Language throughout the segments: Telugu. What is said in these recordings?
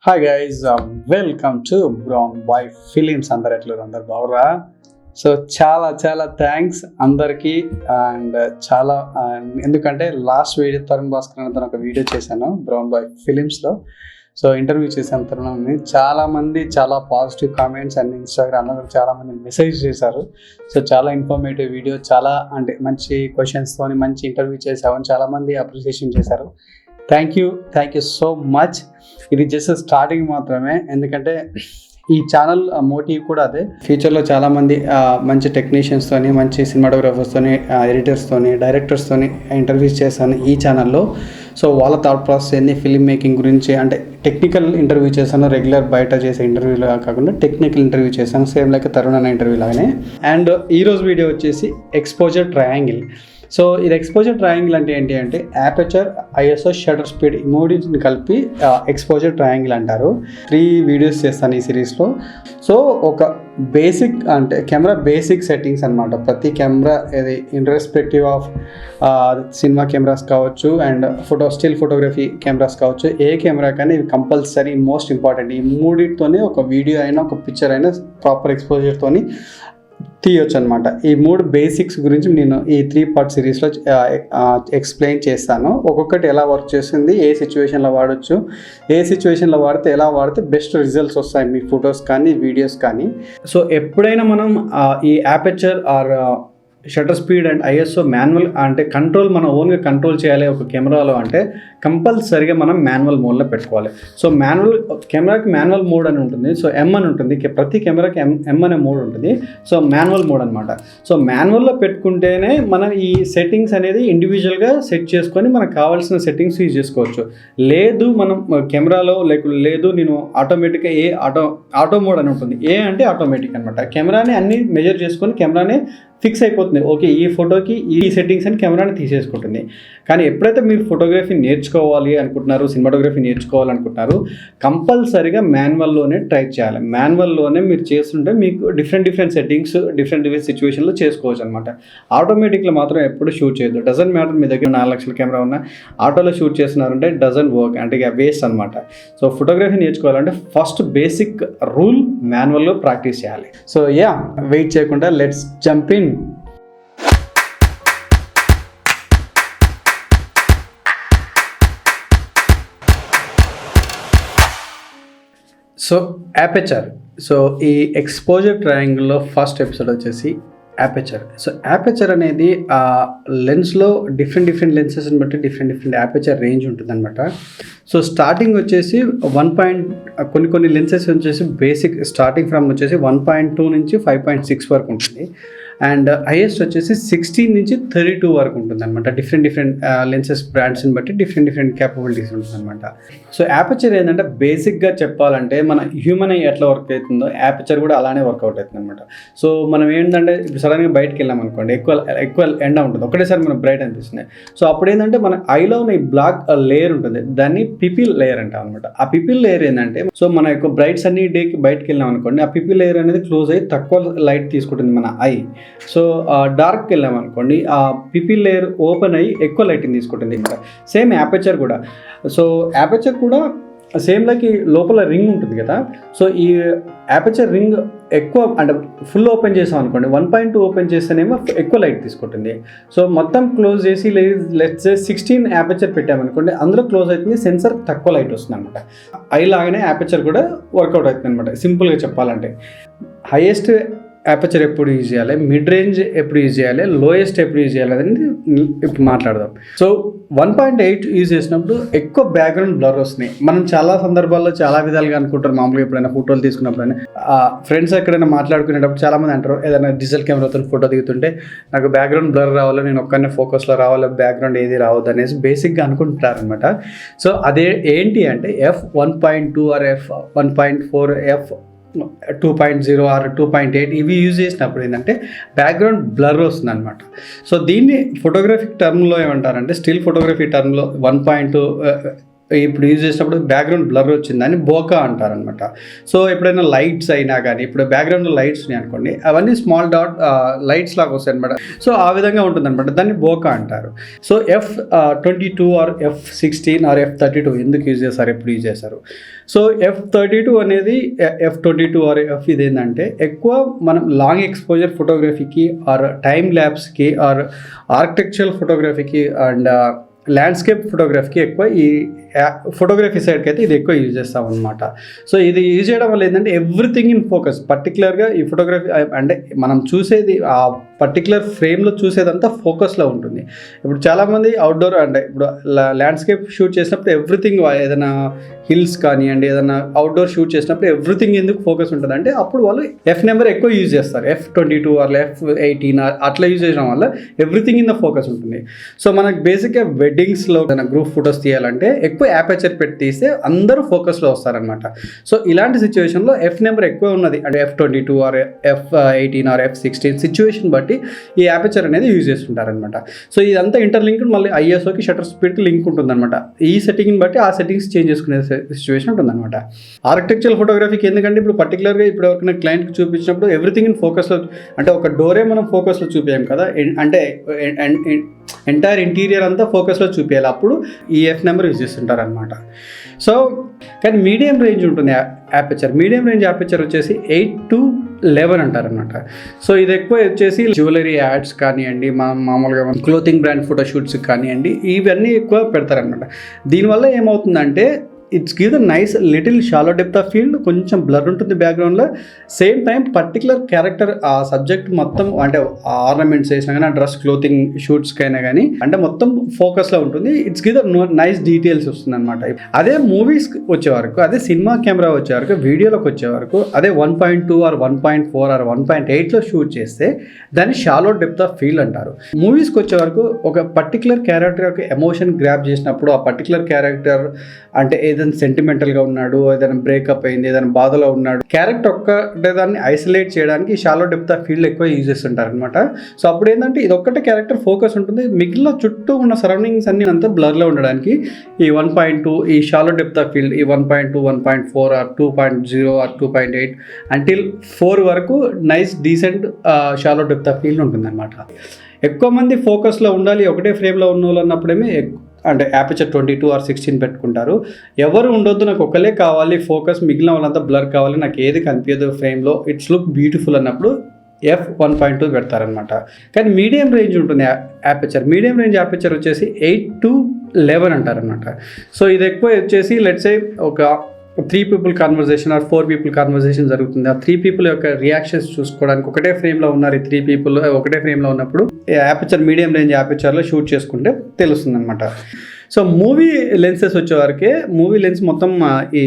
Hi guys, welcome to Brown Boy Films. అందరు బాగురా? సో చాలా చాలా థ్యాంక్స్ అందరికీ. అండ్ చాలా ఎందుకంటే లాస్ట్ వీడియో తరుణ్ భాస్కర్ అనే ఒక వీడియో చేశాను బ్రౌన్ బాయ్ ఫిలిమ్స్లో. సో ఇంటర్వ్యూ చేసిన తరుణంని చాలామంది చాలా పాజిటివ్ కామెంట్స్ అండ్ ఇన్స్టాగ్రామ్లో చాలామంది మెసేజ్ చేశారు. సో చాలా ఇన్ఫర్మేటివ్ వీడియో, చాలా అంటే మంచి క్వశ్చన్స్తో మంచి ఇంటర్వ్యూ చేసామని చాలామంది అప్రిషియేషన్ చేశారు. Thank you so much. ఇది జస్ట్ స్టార్టింగ్ మాత్రమే, ఎందుకంటే ఈ ఛానల్ మోటివ్ కూడా అదే. ఫ్యూచర్లో చాలామంది మంచి టెక్నీషియన్స్తోని, మంచి సినిమాటోగ్రాఫర్స్తోని, ఎడిటర్స్తోని, డైరెక్టర్స్తోని ఇంటర్వ్యూస్ చేశాను ఈ ఛానల్లో. సో వాళ్ళ థాట్ ప్రాసెస్ ఏంది, ఫిల్మ్ మేకింగ్ గురించి, అంటే టెక్నికల్ ఇంటర్వ్యూ చేశాను. రెగ్యులర్ బయట చేసే ఇంటర్వ్యూలో కాకుండా టెక్నికల్ ఇంటర్వ్యూ చేశాను, సేమ్ లైక్ తరుణ్ అనే ఇంటర్వ్యూ లాగానే. అండ్ ఈరోజు వీడియో వచ్చేసి ఎక్స్పోజర్ ట్రయాంగిల్. సో ఇది ఎక్స్పోజర్ ట్రయాంగిల్ అంటే ఏంటి అంటే యాపర్చర్, ఐఎస్ఓ, షటర్ స్పీడ్, ఈ మూడింటిని కలిపి ఎక్స్పోజర్ ట్రయాంగిల్ అంటారు. 3 వీడియోస్ చేస్తాను ఈ సిరీస్లో. సో ఒక బేసిక్ అంటే కెమెరా బేసిక్ సెట్టింగ్స్ అనమాట. ప్రతి కెమెరా ఇది ఇన్రెస్పెక్టివ్ ఆఫ్ సినిమా కెమెరాస్ కావచ్చు అండ్ స్టిల్ ఫోటోగ్రఫీ కెమెరాస్ కావచ్చు, ఏ కెమెరా కానీ ఇవి కంపల్సరీ మోస్ట్ ఇంపార్టెంట్. ఈ మూడింటితోనే ఒక వీడియో అయినా ఒక పిక్చర్ అయినా ప్రాపర్ ఎక్స్పోజర్తోని తీయొచ్చు అనమాట. ఈ 3 బేసిక్స్ గురించి నేను ఈ 3 పార్ట్ సిరీస్లో ఎక్స్ప్లెయిన్ చేస్తాను. ఒక్కొక్కటి ఎలా వర్క్ చేస్తుంది, ఏ సిచ్యువేషన్లో వాడచ్చు, ఏ సిచ్యువేషన్లో వాడితే ఎలా వాడితే బెస్ట్ రిజల్ట్స్ వస్తాయి మీ ఫొటోస్ కానీ వీడియోస్ కానీ. సో ఎప్పుడైనా మనం ఈ aperture or shutter speed and ISO manual అంటే కంట్రోల్ మనం ఓన్గా కంట్రోల్ చేయాలి ఒక కెమెరాలో అంటే కంపల్సరిగా మనం మాన్యువల్ మోడ్లో పెట్టుకోవాలి. సో కెమెరాకి మాన్యువల్ మోడ్ అని ఉంటుంది. సో ఎం అని ఉంటుంది, ప్రతి కెమెరాకి ఎం అనే మోడ్ ఉంటుంది. సో మాన్యువల్ మోడ్ అనమాట. సో మాన్యువల్లో పెట్టుకుంటేనే మనం ఈ సెట్టింగ్స్ అనేది ఇండివిజువల్గా సెట్ చేసుకొని మనకు కావాల్సిన సెట్టింగ్స్ యూజ్ చేసుకోవచ్చు. లేదు మనం కెమెరాలో లేదు నేను ఆటోమేటిక్గా ఆటో మోడ్ అని ఉంటుంది. ఏ అంటే ఆటోమేటిక్ అనమాట. కెమెరాని అన్ని మెజర్ చేసుకొని కెమెరాని ఫిక్స్ అయిపోతుంది. ఓకే, ఈ ఫోటోకి ఈ సెట్టింగ్స్ అని కెమెరాని తీసేసుకుంటుంది. కానీ ఎప్పుడైతే మీరు ఫోటోగ్రఫీ నేర్చుకోవాలి అనుకుంటున్నారు, సినిమాటోగ్రఫీ నేర్చుకోవాలనుకుంటున్నారు, కంపల్సరీగా మాన్యువల్లోనే ట్రై చేయాలి. మాన్యువల్లోనే మీరు చేస్తుంటే మీకు డిఫరెంట్ సెట్టింగ్స్ డిఫరెంట్ సిచ్యువేషన్లో చేసుకోవచ్చు అనమాట. ఆటోమేటిక్లో మాత్రం ఎప్పుడు షూట్ చేయొద్దు. డజన్ మ్యాటర్ మీ దగ్గర 4 లక్షల కెమెరా ఉన్న ఆటోలో షూట్ చేస్తున్నారంటే డజన్ వర్క్, అంటే ఇక వేస్ట్ అనమాట. సో ఫోటోగ్రఫీ నేర్చుకోవాలంటే ఫస్ట్ బేసిక్ రూల్ మాన్యువల్లో ప్రాక్టీస్ చేయాలి. సో వెయిట్ చేయకుండా let's jump in. So aperture. So ఈ ఎక్స్పోజర్ ట్రయాంగిల్లో ఫస్ట్ ఎపిసోడ్ వచ్చేసి యాపర్చర్. సో యాపర్చర్ అనేది లెన్స్లో డిఫరెంట్ లెన్సెస్ని బట్టి డిఫరెంట్ యాపర్చర్ రేంజ్ ఉంటుందన్నమాట. సో స్టార్టింగ్ వచ్చేసి కొన్ని లెన్సెస్ వచ్చేసి బేసిక్ స్టార్టింగ్ ఫ్రమ్ వచ్చేసి 1.2 నుంచి 5.6 వరకు ఉంటుంది. అండ్ హైయెస్ట్ వచ్చేసి 16 నుంచి 32 వరకు ఉంటుంది అనమాట. డిఫరెంట్ లెన్సెస్ బ్రాండ్స్ని బట్టి డిఫరెంట్ క్యాపబిలిటీస్ ఉంటుంది అనమాట. సో యాపర్చర్ ఏంటంటే బేసిక్గా చెప్పాలంటే మన హ్యూమన్ ఐ ఎట్లా వర్క్ అవుతుందో యాపర్చర్ కూడా అలానే వర్కౌట్ అవుతుంది అనమాట. సో మనం ఏంటంటే ఇప్పుడు సడన్గా బయటకు వెళ్ళాం అనుకోండి, ఎక్కువ ఎండ ఉంటుంది, ఒకటేసారి మనకు బ్రైట్ అనిపిస్తుంది. సో అప్పుడు ఏంటంటే మన ఐలో ఉన్న ఈ బ్లాక్ లేయర్ ఉంటుంది, దాన్ని పిపిల్ లేయర్ అంటాం అనమాట. ఆ పిపిల్ లేయర్ ఏంటంటే సో మన యొక్క బ్రైట్స్ అన్ని డేకి బయటకు వెళ్ళాం అనుకోండి, ఆ పిపిల్ లేయర్ అనేది క్లోజ్ అయ్యి తక్కువ లైట్ తీసుకుంటుంది మన ఐ. సో డార్క్కి వెళ్ళామనుకోండి, ఆ పిపిల్ లేయర్ ఓపెన్ అయ్యి ఎక్కువ లైటింగ్ తీసుకుంటుంది అనమాట. సేమ్ యాపర్చర్ కూడా. సో యాపర్చర్ కూడా సేమ్ లైక్ ఈ లోపల రింగ్ ఉంటుంది కదా. సో ఈ యాపర్చర్ రింగ్ ఎక్కువ అంటే ఫుల్ ఓపెన్ చేసాం అనుకోండి, 1.2 ఓపెన్ చేస్తేనేమో ఎక్కువ లైట్ తీసుకుంటుంది. సో మొత్తం క్లోజ్ చేసి లెట్స్ 16 యాపర్చర్ పెట్టామనుకోండి, అందులో క్లోజ్ అవుతుంది, సెన్సర్ తక్కువ లైట్ వస్తుంది అనమాట. ఐ లాగానే యాపర్చర్ కూడా వర్కౌట్ అవుతుంది అనమాట. సింపుల్గా చెప్పాలంటే హైయెస్ట్ యాపర్చర్ ఎప్పుడు యూజ్ చేయాలి, మిడ్ రేంజ్ ఎప్పుడు యూజ్ చేయాలి, లోయెస్ట్ ఎప్పుడు యూజ్ చేయాలి అనేది ఇప్పుడు మాట్లాడదాం. సో 1.8 యూజ్ చేసినప్పుడు ఎక్కువ బ్యాక్గ్రౌండ్ బ్లర్ వస్తున్నాయి. మనం చాలా సందర్భాల్లో చాలా విధాలుగా అనుకుంటారు. మామూలుగా ఎప్పుడైనా ఫోటోలు తీసుకున్నప్పుడైనా ఫ్రెండ్స్ ఎక్కడైనా మాట్లాడుకునేటప్పుడు చాలామంది అంటారు, ఏదైనా డిజిటల్ కెమెరాతో ఫోటో దిగుతుంటే నాకు బ్యాక్గ్రౌండ్ బ్లర్ రావాలి, నేను ఒక్కనే ఫోకస్లో రావాలి, బ్యాక్గ్రౌండ్ ఏది రావద్దు అనేసి బేసిక్గా అనుకుంటారు అనమాట. సో అదే ఏంటి అంటే F1.2 are F1.4 F2.0 are 2.8 ఇవి యూజ్ చేసినప్పుడు ఏంటంటే బ్యాక్గ్రౌండ్ బ్లర్ వస్తుంది అనమాట. సో దీన్ని ఫోటోగ్రఫిక్ టర్మ్లో ఏమంటారంటే, స్టిల్ ఫోటోగ్రఫీ టర్మ్లో 1.2 ఇప్పుడు యూజ్ చేసినప్పుడు బ్యాక్గ్రౌండ్ బ్లర్ వచ్చిందని బోకా అంటారనమాట. సో ఎప్పుడైనా లైట్స్ అయినా కానీ, ఇప్పుడు బ్యాక్గ్రౌండ్లో లైట్స్ ఉన్నాయి అనుకోండి, అవన్నీ స్మాల్ డాట్ లైట్స్ లాగా వస్తాయి అనమాట. సో ఆ విధంగా ఉంటుందన్నమాట, దాన్ని బోకా అంటారు. So F22 are F16 are F32 ఎందుకు యూజ్ చేస్తారు, ఎప్పుడు యూజ్ చేస్తారు? సో F32 అనేది F22 ఆర్ F ఇది ఏంటంటే ఎక్కువ మనం లాంగ్ ఎక్స్పోజర్ ఫోటోగ్రఫీకి ఆర్ టైమ్ ల్యాబ్స్కి ఆర్ ఆర్కిటెక్చరల్ ఫోటోగ్రఫీకి అండ్ ల్యాండ్స్కేప్ ఫోటోగ్రఫీకి ఎక్కువ ఈ ఫోటోగ్రఫీ సైడ్కి అయితే ఇది ఎక్కువ యూజ్ చేస్తాం అనమాట. సో ఇది యూజ్ చేయడం వల్ల ఏంటంటే ఎవ్రీథింగ్ ఇన్ ఫోకస్, పర్టికులర్గా ఈ ఫోటోగ్రఫీ అంటే మనం చూసేది ఆ పర్టికులర్ ఫ్రేమ్లో చూసేదంతా ఫోకస్లో ఉంటుంది. ఇప్పుడు చాలామంది అవుట్డోర్ అంటే ఇప్పుడు ల్యాండ్స్కేప్ షూట్ చేసినప్పుడు ఎవ్రీథింగ్, ఏదైనా హిల్స్ కానివ్వండి, ఏదైనా అవుట్డోర్ షూట్ చేసినప్పుడు ఎవ్రీథింగ్ ఎందుకు ఫోకస్ ఉంటుంది అంటే అప్పుడు వాళ్ళు F నెంబర్ ఎక్కువ యూజ్ చేస్తారు. F22 ఆర్ F18 అట్లా యూజ్ చేయడం వల్ల ఎవ్రీథింగ్ ఇన్ ద ఫోకస్ ఉంటుంది. సో మనకు బేసిక్గా వెడ్డింగ్స్లో ఏదైనా గ్రూప్ ఫొటోస్ తీయాలంటే ఎక్కువ యాపర్చర్ పెట్టి తీస్తే అందరూ ఫోకస్లో వస్తారనమాట. సో ఇలాంటి సిచ్యువేషన్లో F నెంబర్ ఎక్కువ ఉన్నది అంటే F22 are F18 are F16 situation బట్టి ఈ యాపర్చర్ అనేది యూజ్ చేస్తుంటారనమాట. సో ఇదంతా ఇంటర్లింక్డ్, మళ్ళీ ISOకి షటర్ స్పీడ్కి లింక్ ఉంటుందన్నమాట. ఈ సెట్టింగ్ని బట్టి ఆ సెట్టింగ్స్ చేంజ్ చేసుకునే సిచ్యువేషన్ ఉంటుందన్నమాట. ఆర్కిటెక్చరల్ ఫోటోగ్రఫీకి ఎందుకంటే ఇప్పుడు పర్టికులర్గా ఇప్పుడు ఎవరికైనా క్లయింట్కి చూపించినప్పుడు ఎవ్రీథింగ్ ఇన్ ఫోకస్లో, అంటే ఒక డోరే మనం ఫోకస్లో చూపించాం కదా, అంటే ఎంటైర్ ఇంటీరియర్ అంతా ఫోకస్లో చూపించాలి, అప్పుడు ఈ F నెంబర్ యూజ్ చేస్తుంటారు అనమాట. సో కానీ మీడియం రేంజ్ ఉంటుంది యాపర్చర్. మీడియం రేంజ్ యాపర్చర్ వచ్చేసి 8 to 11 అంటారనమాట. సో ఇది ఎక్కువ వచ్చేసి జ్యువెలరీ యాడ్స్ కానివ్వండి, మామూలుగా క్లోతింగ్ బ్రాండ్ ఫోటోషూట్స్ కానివ్వండి, ఇవన్నీ ఎక్కువ పెడతారనమాట. దీనివల్ల ఏమవుతుందంటే it's give the nice little shallow depth of field, కొంచెం బ్లర్ ఉంటుంది బ్యాక్గ్రౌండ్లో, సేమ్ టైం పర్టికులర్ క్యారెక్టర్ ఆ సబ్జెక్ట్ మొత్తం అంటే ఆర్నమెంట్స్ వేసినా కానీ, ఆ డ్రెస్ క్లోతింగ్ షూట్స్కి అయినా కానీ అంటే మొత్తం ఫోకస్లో ఉంటుంది. It's give the nice details వస్తుంది అనమాట. అదే మూవీస్ వచ్చే వరకు, అదే సినిమా కెమెరా వచ్చే వరకు, వీడియోలోకి వచ్చే వరకు అదే 1.2 ఆర్ 1.4 ఆర్ 1.8లో షూట్ చేస్తే దాన్ని షాలో డెప్త్ ఆఫ్ ఫీల్డ్ అంటారు. మూవీస్కి వచ్చే వరకు ఒక పర్టికులర్ క్యారెక్టర్ యొక్క ఎమోషన్ గ్రాప్ చేసినప్పుడు, ఆ పర్టికులర్ క్యారెక్టర్ అంటే ఏదైనా సెంటిమెంటల్గా ఉన్నాడు, ఏదైనా బ్రేకప్ అయింది, ఏదైనా బాధలో ఉన్నాడు, క్యారెక్టర్ ఒక్కటే దాన్ని ఐసోలేట్ చేయడానికి షాలో డెప్త్ ఆఫ్ ఫీల్డ్ ఎక్కువ యూజ్ చేస్తుంటారు అనమాట. సో అప్పుడు ఏంటంటే ఇది ఒక్కటే క్యారెక్టర్ ఫోకస్ ఉంటుంది, మిగిలిన చుట్టూ ఉన్న సరౌండింగ్స్ అన్ని అంతా బ్లర్లో ఉండడానికి ఈ 1.2 ఈ షాలో డెప్త్ ఆఫ్ ఫీల్డ్, ఈ 1.2 1.4 ఆర్ 2.0 ఆర్ 2.8 అంటిల్ 4 వరకు nice decent shallow depth of field ఉంటుంది అనమాట. ఎక్కువ మంది ఫోకస్లో ఉండాలి ఒకటే ఫ్రేమ్లో ఉన్న వాళ్ళు అన్నప్పుడేమే అంటే Aperture 22 ఆర్ 16 పెట్టుకుంటారు. ఎవరు ఉండొద్దు, నాకు ఒకలే కావాలి ఫోకస్, మిగిలిన వాళ్ళంతా బ్లర్ కావాలి, నాకు ఏది కనిపించదు ఫ్రేమ్లో, ఇట్స్ లుక్ బ్యూటిఫుల్ అన్నప్పుడు F1.2 పెడతారనమాట. కానీ మీడియం రేంజ్ ఉంటుంది యాపర్చర్. మీడియం రేంజ్ యాపర్చర్ వచ్చేసి 8 to 11 అంటారనమాట. సో ఇది ఎక్కువ వచ్చేసి లెట్స్ సే ఒక 3 people conversation or 4 people conversation జరుగుతుంది. ఆ 3 people యొక్క రియాక్షన్స్ చూసుకోవడానికి ఒకటే ఫ్రేమ్లో ఉన్నారు, ఈ 3 people ఒకటే ఫ్రేమ్లో ఉన్నప్పుడు యాపర్చర్ మీడియం రేంజ్ యాపర్చర్లో షూట్ చేసుకుంటే తెలుస్తుంది అనమాట. సో మూవీ లెన్సెస్ వచ్చేవరకే, మూవీ లెన్స్ మొత్తం ఈ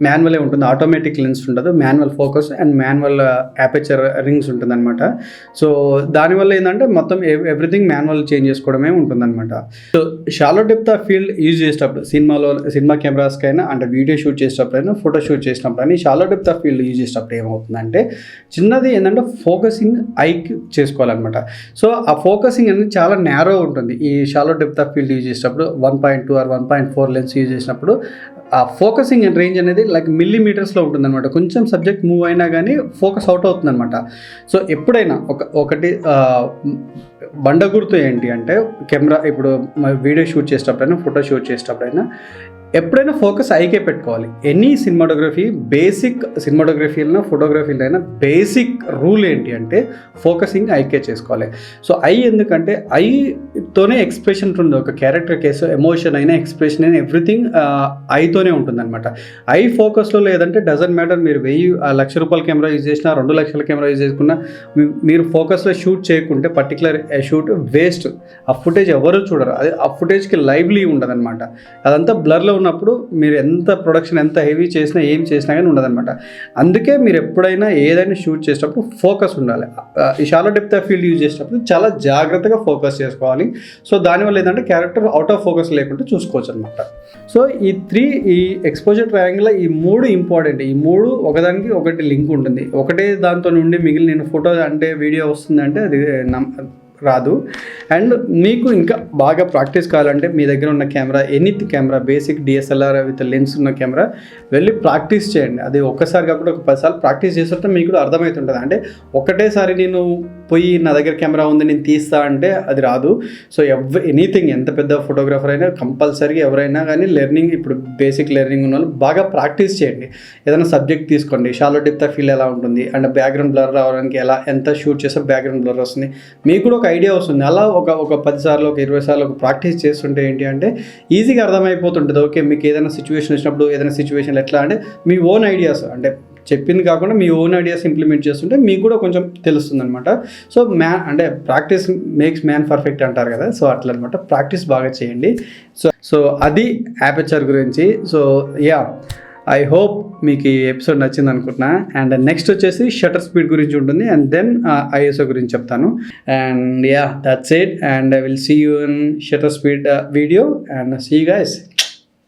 మాన్యువలే ఉంటుంది, ఆటోమేటిక్ లెన్స్ ఉండదు, manual focus and manual aperture rings ఉంటుంది అనమాట. సో దానివల్ల ఏంటంటే మొత్తం ఎవ్రీథింగ్ మాన్యువల్ చేంజ్ చేసుకోవడమే ఉంటుందన్నమాట. So shallow depth of field use చేసేటప్పుడు సినిమా కెమెరాస్కైనా అంటే వీడియో షూట్ చేసేటప్పుడైనా, ఫోటో షూట్ చేసినప్పుడు అని shallow depth of field use చేసేటప్పుడు ఏమవుతుందంటే చిన్నది ఏంటంటే ఫోకసింగ్ ఐకి చేసుకోవాలన్నమాట. సో ఆ ఫోకసింగ్ అనేది చాలా నేరో ఉంటుంది ఈ shallow depth of field use చేసేటప్పుడు. 1.2 ఆర్ 1.4 లెన్స్ యూజ్ చేసినప్పుడు ఆ ఫోకసింగ్ రేంజ్ అనేది లైక్ మిల్లీమీటర్స్లో ఉంటుందన్నమాట. కొంచెం సబ్జెక్ట్ మూవ్ అయినా కానీ ఫోకస్ అవుట్ అవుతుందన్నమాట. సో ఎప్పుడైనా ఒకటి బండ గుర్తు ఏంటి అంటే కెమెరా ఇప్పుడు వీడియో షూట్ చేసేటప్పుడైనా, ఫోటో షూట్ చేసేటప్పుడైనా ఎప్పుడైనా ఫోకస్ ఐకే పెట్టుకోవాలి. ఎనీ బేసిక్ సినిమాటోగ్రఫీలో ఫోటోగ్రఫీలో అయినా బేసిక్ రూల్ ఏంటి అంటే ఫోకసింగ్ ఐకే చేసుకోవాలి. సో ఎందుకంటే ఐతోనే ఎక్స్ప్రెషన్ ఉంటుంది. ఒక క్యారెక్టర్ కేసు ఎమోషన్ అయినా, ఎక్స్ప్రెషన్ అయినా, ఎవ్రీథింగ్ ఐతోనే ఉంటుంది అనమాట. ఐ ఫోకస్లో లేదంటే డజంట్ మ్యాటర్, మీరు 1,000 లక్ష రూపాయల కెమెరా యూజ్ చేసినా, 2 లక్షల కెమెరా యూజ్ చేసుకున్నా, మీరు ఫోకస్లో షూట్ చేయకుంటే పర్టికులర్ షూట్ వేస్ట్. ఆ ఫుటేజ్ ఎవరు చూడరు, అది ఆ ఫుటేజ్కి లైవ్లీ ఉండదు అనమాట. అదంతా బ్లర్లో ఉన్నప్పుడు మీరు ఎంత ప్రొడక్షన్ ఎంత హెవీ చేసినా, ఏం చేసినా కానీ ఉండదన్నమాట. అందుకే మీరు ఎప్పుడైనా ఏదైనా షూట్ చేసేటప్పుడు ఫోకస్ ఉండాలి. ఈ shallow depth of field use చేసేటప్పుడు చాలా జాగ్రత్తగా ఫోకస్ చేసుకోవాలి. సో దానివల్ల ఏంటంటే క్యారెక్టర్ అవుట్ ఆఫ్ ఫోకస్ లేకుండా చూసుకోవచ్చు అనమాట. సో ఈ ఎక్స్పోజర్ ట్రయాంగిల్ ఈ 3 ఇంపార్టెంట్. ఈ 3 ఒకదానికి ఒకటి లింక్ ఉంటుంది. ఒకటే దాంతో నుండి మిగిలిన నేను ఫోటో అంటే వీడియో వస్తుంది అంటే అది రాదు. అండ్ మీకు ఇంకా బాగా ప్రాక్టీస్ కావాలంటే మీ దగ్గర ఉన్న camera, camera basic DSLR with lens ఉన్న కెమెరా వెళ్ళి ప్రాక్టీస్ చేయండి. అది ఒక్కసారి కాకుండా ఒక 10 సార్లు ప్రాక్టీస్ చేస్తుంటే మీకు కూడా అర్థమవుతుంటుంది. అంటే ఒకటేసారి నేను పోయి నా దగ్గర కెమెరా ఉంది నేను తీస్తా అంటే అది రాదు. సో ఎనీథింగ్, ఎంత పెద్ద ఫోటోగ్రాఫర్ అయినా కంపల్సరీగా ఎవరైనా కానీ లెర్నింగ్, ఇప్పుడు బేసిక్ లెర్నింగ్ ఉన్న వాళ్ళు బాగా ప్రాక్టీస్ చేయండి. ఏదైనా సబ్జెక్ట్ తీసుకోండి, షాలో డెప్త్ ఆఫ్ ఫీల్ ఎలా ఉంటుంది అండ్ బ్యాక్గ్రౌండ్ బ్లర్ రావడానికి ఎంత షూట్ చేస్తే బ్యాక్గ్రౌండ్ బ్లర్ వస్తుంది, మీకు కూడా ఒక ఐడియా వస్తుంది. అలా ఒక 10 సార్లు, ఒక 20 సార్లు ఒక ప్రాక్టీస్ చేస్తుంటే ఏంటి అంటే ఈజీగా అర్థమైపోతుంటుంది. ఓకే, మీకు ఏదైనా సిచ్యువేషన్ వచ్చినప్పుడు, ఏదైనా సిచ్యువేషన్ ఎట్లా అంటే మీ ఓన్ ఐడియాస్, అంటే చెప్పింది కాకుండా మీ ఓన్ ఐడియాస్ ఇంప్లిమెంట్ చేస్తుంటే మీకు కూడా కొంచెం తెలుస్తుంది అనమాట. సో అంటే ప్రాక్టీస్ మేక్స్ మ్యాన్ పర్ఫెక్ట్ అంటారు కదా, సో అట్లా అనమాట. ప్రాక్టీస్ బాగా చేయండి. సో అది యాపర్చర్ గురించి. సో యా, ఐ హోప్ మీకు ఈ ఎపిసోడ్ నచ్చింది అనుకుంటున్నా. అండ్ నెక్స్ట్ వచ్చేసి షటర్ స్పీడ్ గురించి ఉంటుంది, అండ్ దెన్ ఐఎస్ఓ గురించి చెప్తాను. And yeah, that's it. And I will see you in shutter speed video, and see you guys.